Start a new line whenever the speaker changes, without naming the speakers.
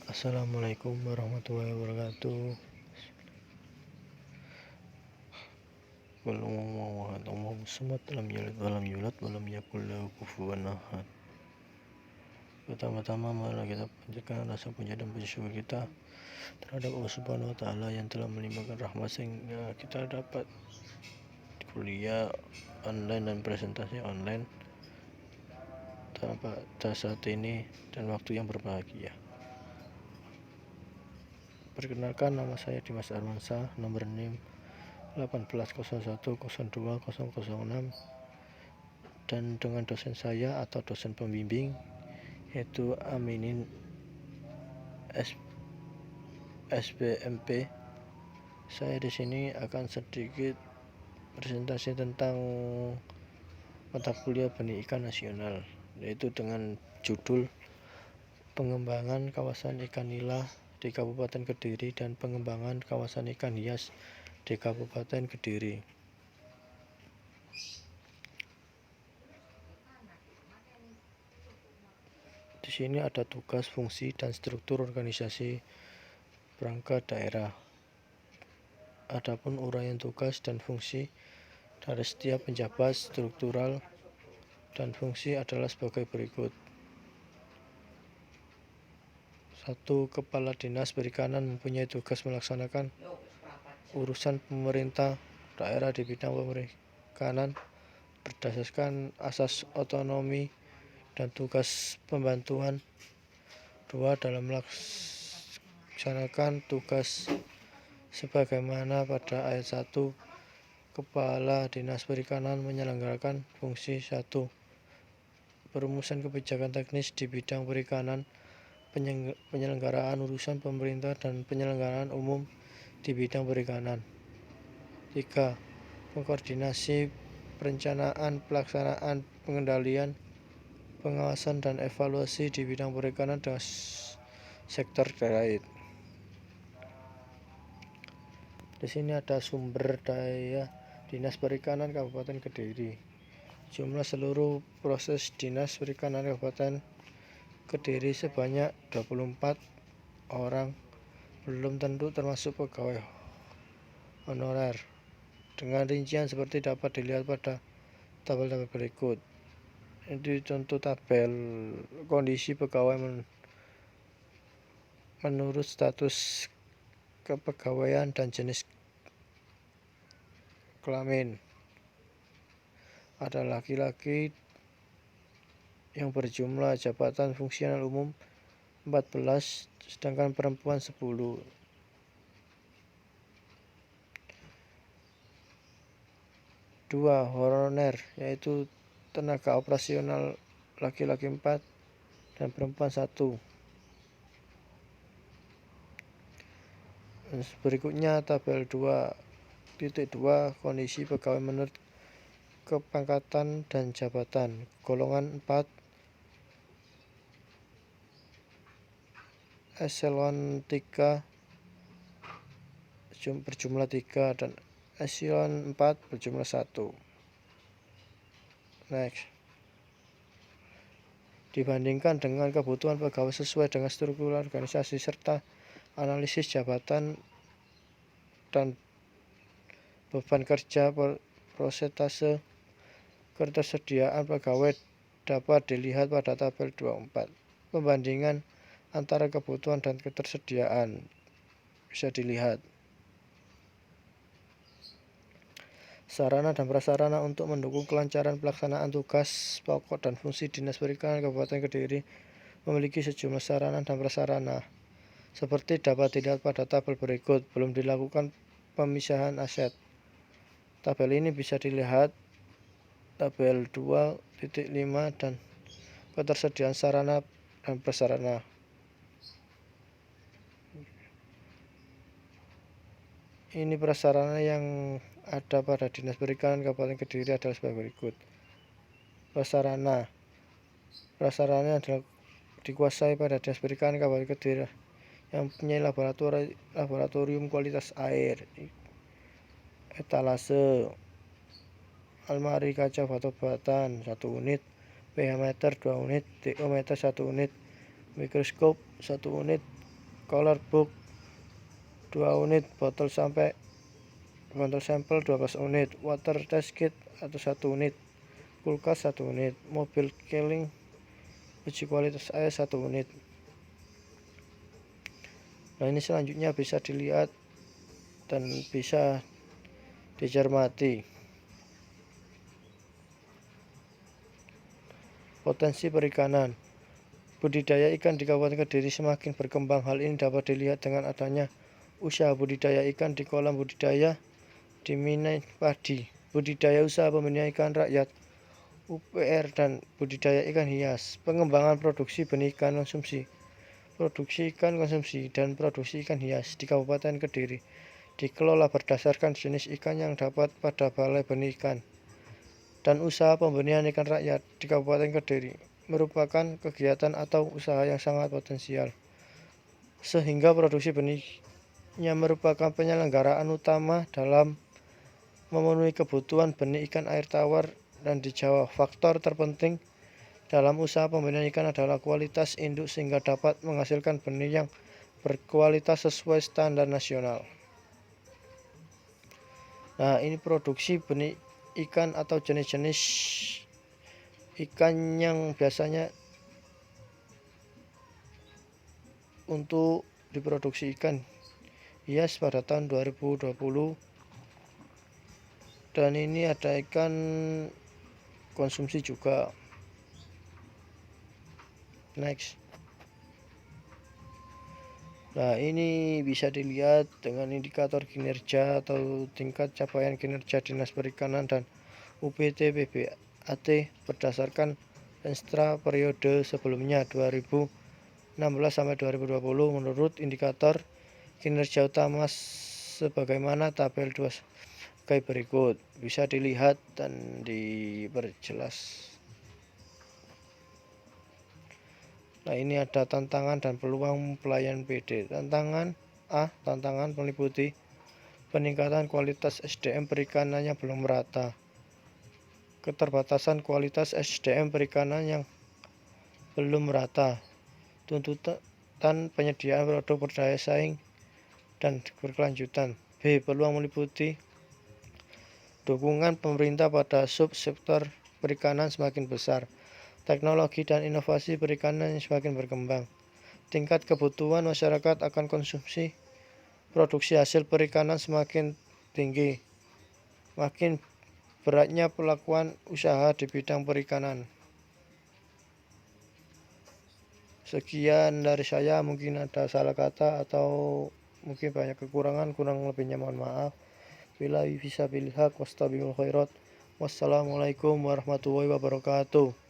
Assalamualaikum warahmatullahi wabarakatuh. Qul huwallahu ahad, Allahu samad, lam yalid walam yulad walam yakul lahu kufuwan ahad. Pertama-tama marilah kita panjatkan rasa puja dan puji syukur kita terhadap Allah Subhanahu wa taala yang telah melimpahkan rahmat sehingga kita dapat kuliah online dan presentasi online pada saat ini dan waktu yang berbahagia. Perkenalkan, nama saya Dimas Armansyah, nomor NIM 1801020006, dan dengan dosen saya atau dosen pembimbing yaitu Aminin SBMP. Saya di sini akan sedikit presentasi tentang mata kuliah Benih Ikan Nasional, yaitu dengan judul Pengembangan Kawasan Ikan Nila di Kabupaten Kediri dan Pengembangan Kawasan Ikan Hias di Kabupaten Kediri. Di sini ada tugas, fungsi, dan struktur organisasi perangkat daerah. Adapun uraian tugas dan fungsi dari setiap penjabat struktural dan fungsi adalah sebagai berikut. 1. Kepala Dinas Perikanan mempunyai tugas melaksanakan urusan pemerintah daerah di bidang perikanan berdasarkan asas otonomi dan tugas pembantuan. 2. Dalam melaksanakan tugas sebagaimana pada ayat 1, Kepala Dinas Perikanan menyelenggarakan fungsi 1. Perumusan kebijakan teknis di bidang perikanan, penyelenggaraan urusan pemerintah dan penyelenggaraan umum di bidang perikanan. 3. Mengkoordinasi perencanaan, pelaksanaan, pengendalian, pengawasan, dan evaluasi di bidang perikanan dengan sektor terkait. Di sini ada sumber daya Dinas Perikanan Kabupaten Kediri. Jumlah seluruh proses Dinas Perikanan Kabupaten Kediri sebanyak 24 orang, belum tentu termasuk pegawai honorer. Dengan rincian seperti dapat dilihat pada tabel-tabel berikut. Ini contoh tabel kondisi pegawai menurut status kepegawaian dan jenis kelamin. Ada laki-laki yang berjumlah jabatan fungsional umum 14, sedangkan perempuan 10. 2. Honorer, yaitu tenaga operasional, laki-laki 4 dan perempuan 1. Berikutnya tabel 2.2 kondisi pegawai menurut kepangkatan dan jabatan. Golongan 4 eselon 3 berjumlah 3 dan eselon 4 berjumlah 1. Next. Dibandingkan dengan kebutuhan pegawai sesuai dengan struktur organisasi serta analisis jabatan dan beban kerja, persentase ketersediaan pegawai dapat dilihat pada tabel 24. Pembandingan antara kebutuhan dan ketersediaan bisa dilihat. Sarana dan prasarana untuk mendukung kelancaran pelaksanaan tugas pokok dan fungsi Dinas Perikanan Kabupaten Kediri memiliki sejumlah sarana dan prasarana. Seperti dapat dilihat pada tabel berikut, belum dilakukan pemisahan aset. Tabel ini bisa dilihat tabel 2.5 dan ketersediaan sarana dan prasarana. Ini prasarana yang ada pada Dinas Perikanan Kabupaten Kediri adalah sebagai berikut. Prasarana adalah dikuasai pada Dinas Perikanan Kabupaten Kediri yang mempunyai laboratorium kualitas air, etalase, almari kaca batu-batan 1 unit, pH meter 2 unit, DO meter 1 unit, mikroskop 1 unit, Color book 2 unit, botol sampel 12 unit, water test kit atau 1 unit, kulkas 1 unit, mobil keling uji kualitas air 1 unit. Nah, ini selanjutnya bisa dilihat dan bisa dicermati. Potensi perikanan. Budidaya ikan di Kabupaten Kediri semakin berkembang. Hal ini dapat dilihat dengan adanya usaha budidaya ikan di kolam budidaya di Minai Padi, budidaya usaha pembudidayaan ikan rakyat UPR, dan budidaya ikan hias. Pengembangan produksi benih ikan konsumsi. Produksi ikan konsumsi dan produksi ikan hias di Kabupaten Kediri dikelola berdasarkan jenis ikan yang dapat pada Balai Benih Ikan dan usaha pembudidayaan ikan rakyat di Kabupaten Kediri merupakan kegiatan atau usaha yang sangat potensial, sehingga produksi benihnya merupakan penyelenggaraan utama dalam memenuhi kebutuhan benih ikan air tawar dan di Jawa. Faktor terpenting dalam usaha pembudidayaan ikan adalah kualitas induk sehingga dapat menghasilkan benih yang berkualitas sesuai standar nasional. Nah, ini produksi benih ikan atau jenis-jenis ikan yang biasanya untuk diproduksi ikan hias pada tahun 2020. Dan ini ada ikan konsumsi juga. Next. Nah, ini bisa dilihat dengan indikator kinerja atau tingkat capaian kinerja Dinas Perikanan dan UPT PBAT berdasarkan Renstra periode sebelumnya 2016 sampai 2020 menurut indikator kinerja utama sebagaimana tabel 2 sebagai berikut. Bisa dilihat dan diperjelas. Nah, ini ada tantangan dan peluang pelayanan PD. Tantangan A. Tantangan meliputi peningkatan kualitas SDM perikanan yang belum merata, keterbatasan kualitas SDM perikanan yang belum merata, tuntutan penyediaan produk berdaya saing dan berkelanjutan. B. Peluang meliputi dukungan pemerintah pada subsektor perikanan semakin besar, teknologi dan inovasi perikanan yang semakin berkembang, tingkat kebutuhan masyarakat akan konsumsi produksi hasil perikanan semakin tinggi, makin beratnya pelakuan usaha di bidang perikanan. Sekian dari saya, mungkin ada salah kata atau mungkin banyak kekurangan, kurang lebihnya mohon maaf. Billahi fisabilillah, wastabiqul khairat. Wassalamualaikum warahmatullahi wabarakatuh.